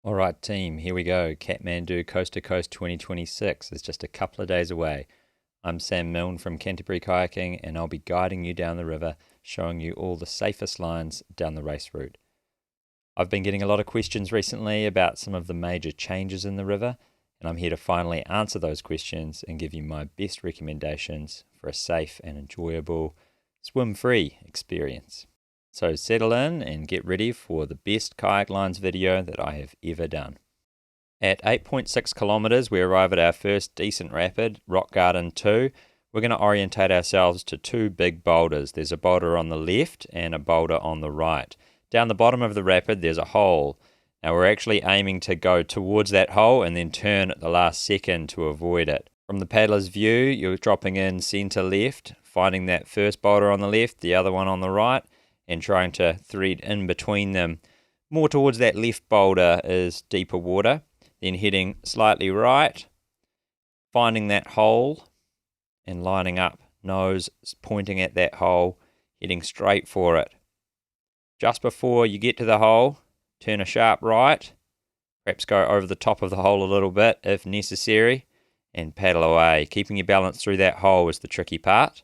All right, team, here we go. Kathmandu Coast to Coast 2026 is just a couple of days away. I'm Sam Milne from Canterbury Kayaking, and I'll be guiding you down the river, showing you all the safest lines down the race route. I've been getting a lot of questions recently about some of the major changes in the river, and I'm here to finally answer those questions and give you my best recommendations for a safe and enjoyable swim-free experience. So settle in and get ready for the best kayak lines video that I have ever done. At 8.6 kilometres, we arrive at our first decent rapid, Rock Garden 2. We're going to orientate ourselves to two big boulders. There's a boulder on the left and a boulder on the right. Down the bottom of the rapid, there's a hole. Now we're actually aiming to go towards that hole and then turn at the last second to avoid it. From the paddler's view, you're dropping in centre left, finding that first boulder on the left, the other one on the right, and trying to thread in between them. More towards that left boulder is deeper water. Then heading slightly right, finding that hole and lining up, nose pointing at that hole, heading straight for it. Just before you get to the hole, turn a sharp right, perhaps go over the top of the hole a little bit if necessary, and paddle away. Keeping your balance through that hole is the tricky part,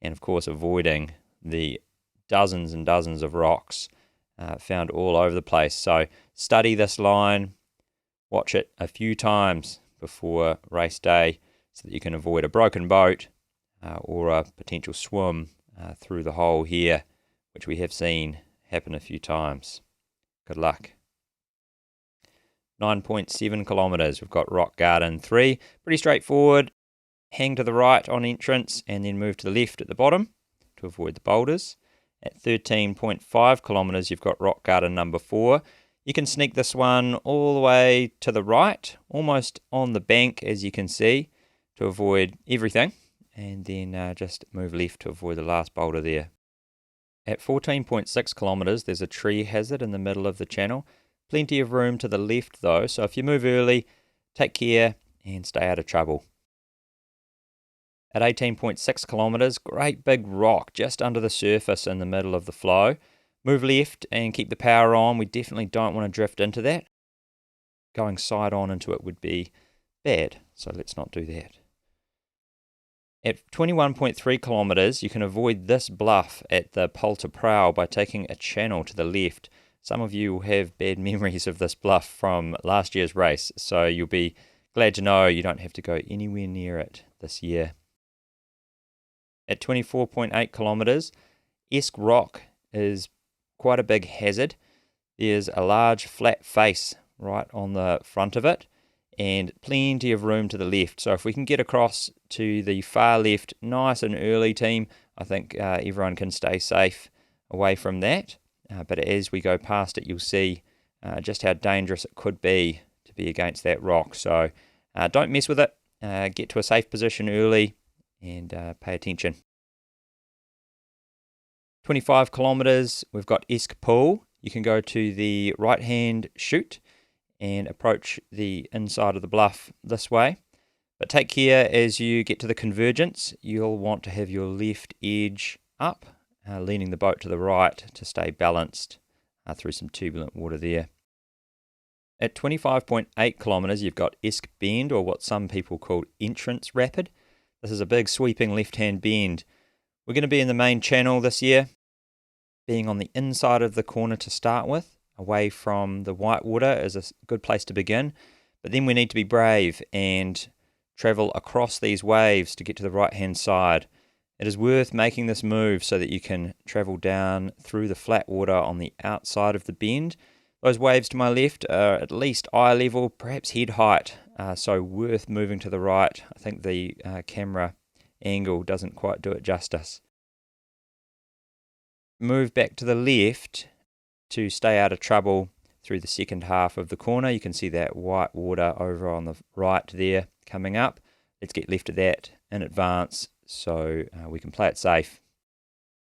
and of course avoiding the dozens and dozens of rocks found all over the place. So study this line, watch it a few times before race day so that you can avoid a broken boat or a potential swim through the hole here, which we have seen happen a few times. Good luck. 9.7 kilometres, we've got Rock Garden 3. Pretty straightforward. Hang to the right on entrance and then move to the left at the bottom to avoid the boulders. At 13.5 kilometres, you've got Rock Garden number 4. You can sneak this one all the way to the right, almost on the bank, as you can see, to avoid everything, and then just move left to avoid the last boulder there. At 14.6 kilometres, there's a tree hazard in the middle of the channel. Plenty of room to the left, though, so if you move early, take care and stay out of trouble. At 18.6 kilometres, great big rock just under the surface in the middle of the flow. Move left and keep the power on. We definitely don't want to drift into that. Going side on into it would be bad, so let's not do that. At 21.3 kilometres, you can avoid this bluff at the Polter Prow by taking a channel to the left. Some of you will have bad memories of this bluff from last year's race, so you'll be glad to know you don't have to go anywhere near it this year. At 24.8 kilometres, Esk Rock is quite a big hazard. There's a large flat face right on the front of it and plenty of room to the left. So if we can get across to the far left nice and early, team, I think everyone can stay safe away from that. But as we go past it, you'll see just how dangerous it could be to be against that rock. So don't mess with it. Get to a safe position early and pay attention. 25 kilometres, we've got Esk Pool. You can go to the right-hand chute and approach the inside of the bluff this way. But take care as you get to the convergence. You'll want to have your left edge up, leaning the boat to the right to stay balanced through some turbulent water there. At 25.8 kilometres, you've got Esk Bend, or what some people call Entrance Rapid. This is a big sweeping left-hand bend. We're going to be in the main channel this year, being on the inside of the corner to start with, away from the white water is a good place to begin. But then we need to be brave and travel across these waves to get to the right-hand side. It is worth making this move so that you can travel down through the flat water on the outside of the bend. Those waves to my left are at least eye level, perhaps head height, so worth moving to the right. I think the camera angle doesn't quite do it justice. Move back to the left to stay out of trouble through the second half of the corner. You can see that white water over on the right there coming up. Let's get left of that in advance so we can play it safe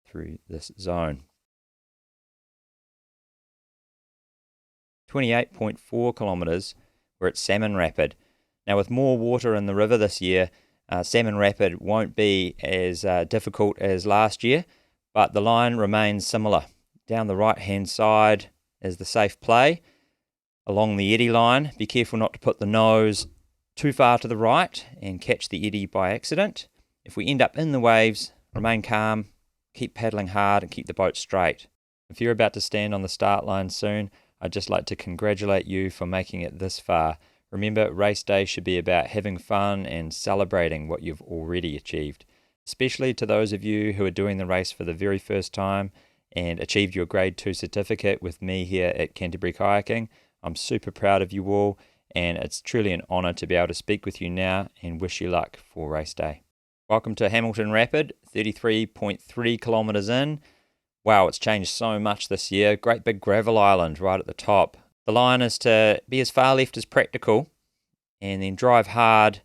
through this zone. 28.4 kilometres, we're at Salmon Rapid. Now with more water in the river this year, Salmon Rapid won't be as difficult as last year, but the line remains similar. Down the right hand side is the safe play. along the eddy line. Be careful not to put the nose too far to the right and catch the eddy by accident. If we end up in the waves, remain calm, keep paddling hard and keep the boat straight. If you're about to stand on the start line soon, I'd just like to congratulate you for making it this far. Remember, race day should be about having fun and celebrating what you've already achieved. Especially to those of you who are doing the race for the very first time and achieved your Grade 2 certificate with me here at Canterbury Kayaking. I'm super proud of you all, and it's truly an honour to be able to speak with you now and wish you luck for race day. Welcome to Hamilton Rapid, 33.3 kilometres in. Wow, it's changed so much this year. Great big gravel island right at the top. The line is to be as far left as practical and then drive hard,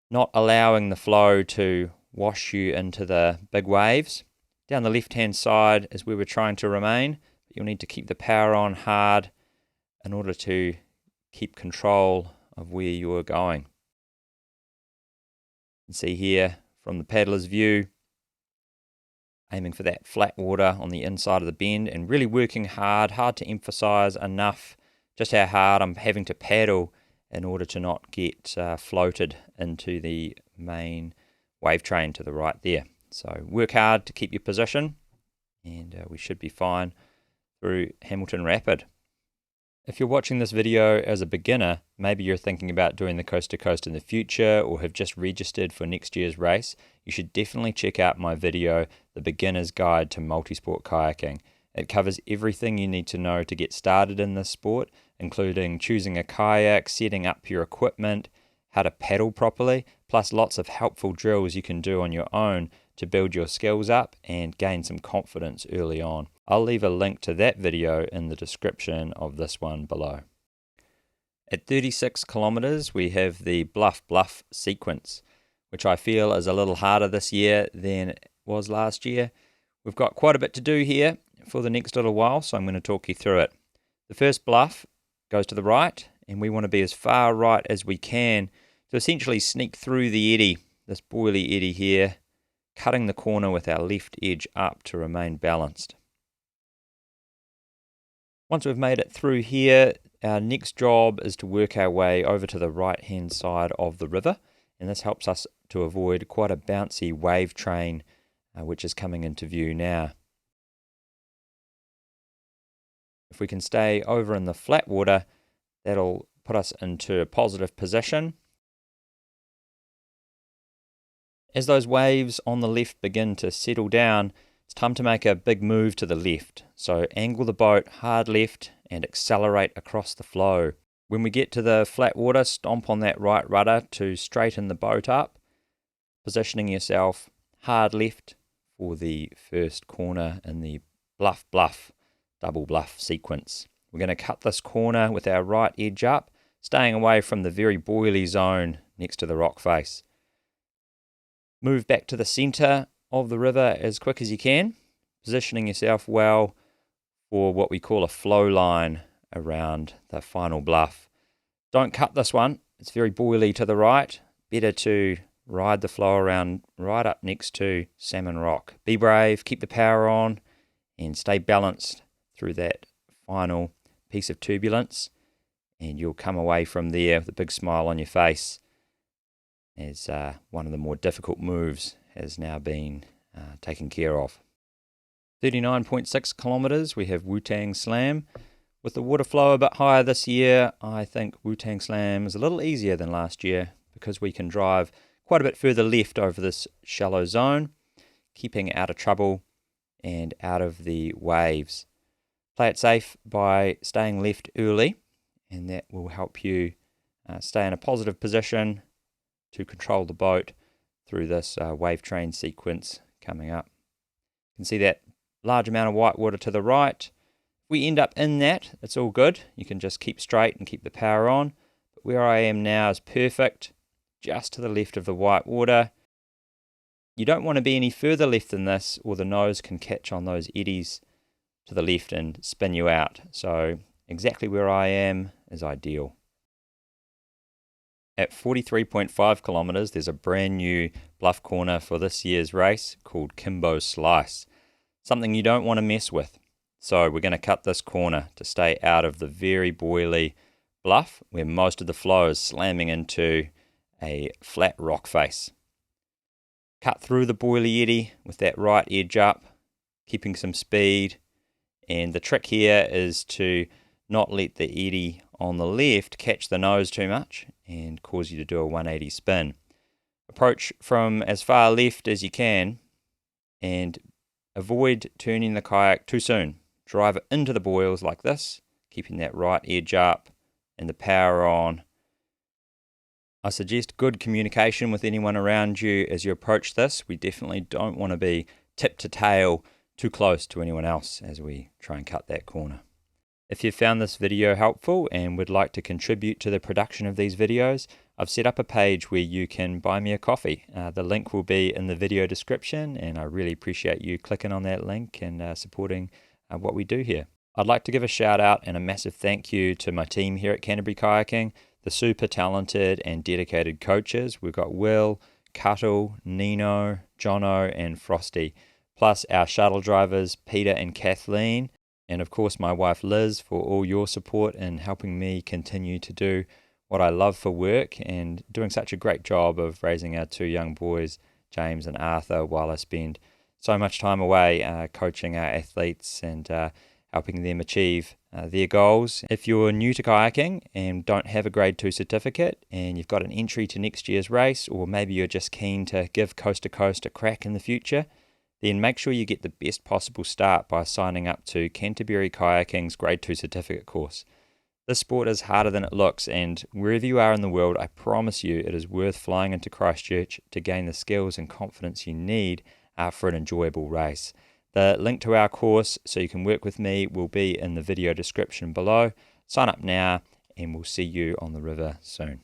not allowing the flow to wash you into the big waves. Down the left-hand side is where we're trying to remain. You'll need to keep the power on hard in order to keep control of where you're going. You can see here from the paddler's view, aiming for that flat water on the inside of the bend and really working hard to emphasize enough just how hard I'm having to paddle in order to not get floated into the main wave train to the right there. So work hard to keep your position and we should be fine through Hamilton Rapid. If you're watching this video as a beginner, maybe you're thinking about doing the coast to coast in the future or have just registered for next year's race, you should definitely check out my video, The Beginner's Guide to Multisport Kayaking. It covers everything you need to know to get started in this sport, including choosing a kayak, setting up your equipment, how to paddle properly, plus lots of helpful drills you can do on your own to build your skills up and gain some confidence early on. I'll leave a link to that video in the description of this one below. At 36 kilometers, we have the Bluff sequence, which I feel is a little harder this year than it was last year. We've got quite a bit to do here for the next little while, so I'm going to talk you through it. The first bluff goes to the right, and we want to be as far right as we can to essentially sneak through the eddy, this boily eddy here, cutting the corner with our left edge up to remain balanced. Once we've made it through here, our next job is to work our way over to the right hand side of the river, and this helps us to avoid quite a bouncy wave train which is coming into view now. If we can stay over in the flat water, that'll put us into a positive position. As those waves on the left begin to settle down, it's time to make a big move to the left. So angle the boat hard left and accelerate across the flow. When we get to the flat water, stomp on that right rudder to straighten the boat up, positioning yourself hard left for the first corner in the Bluff, double bluff sequence. We're going to cut this corner with our right edge up, staying away from the very boily zone next to the rock face. Move back to the center of the river as quick as you can, positioning yourself well for what we call a flow line around the final bluff. Don't cut this one, it's very boily to the right. Better to ride the flow around right up next to Salmon Rock. Be brave, keep the power on, and stay balanced through that final piece of turbulence, and you'll come away from there with a big smile on your face as one of the more difficult moves has now been taken care of. 39.6 kilometers, we have Wu-tang Slam. With the water flow a bit higher this year, I think Wu-tang Slam is a little easier than last year because we can drive quite a bit further left over this shallow zone, keeping out of trouble and out of the waves. Play it safe by staying left early, and that will help you stay in a positive position to control the boat through this wave train sequence coming up. You can see that large amount of white water to the right. If we end up in that, it's all good. You can just keep straight and keep the power on. But where I am now is perfect, just to the left of the white water. You don't want to be any further left than this, or the nose can catch on those eddies to the left and spin you out. So exactly where I am is ideal. At 43.5 kilometers, there's a brand new bluff corner for this year's race called Kimbo Slice. Something you don't want to mess with. So we're going to cut this corner to stay out of the very boily bluff where most of the flow is slamming into a flat rock face. Cut through the boily eddy with that right edge up, keeping some speed. And the trick here is to not let the eddy on the left catch the nose too much and cause you to do a 180 spin. Approach from as far left as you can and avoid turning the kayak too soon. Drive it into the boils like this, keeping that right edge up and the power on. I suggest good communication with anyone around you as you approach this. We definitely don't want to be tip to tail too close to anyone else as we try and cut that corner. If you found this video helpful and would like to contribute to the production of these videos, I've set up a page where you can buy me a coffee. The link will be in the video description, and I really appreciate you clicking on that link and supporting what we do here. I'd like to give a shout out and a massive thank you to my team here at Canterbury Kayaking, the super talented and dedicated coaches. We've got Will, Cuttle, Nino, Jono and Frosty, plus our shuttle drivers Peter and Kathleen, and of course my wife Liz, for all your support in helping me continue to do what I love for work and doing such a great job of raising our two young boys, James and Arthur, while I spend so much time away coaching our athletes and helping them achieve their goals. If you're new to kayaking and don't have a grade 2 certificate and you've got an entry to next year's race, or maybe you're just keen to give coast to coast a crack in the future, then make sure you get the best possible start by signing up to Canterbury Kayaking's grade 2 certificate course. This sport is harder than it looks, and wherever you are in the world, I promise you it is worth flying into Christchurch to gain the skills and confidence you need for an enjoyable race. The link to our course so you can work with me will be in the video description below. Sign up now and we'll see you on the river soon.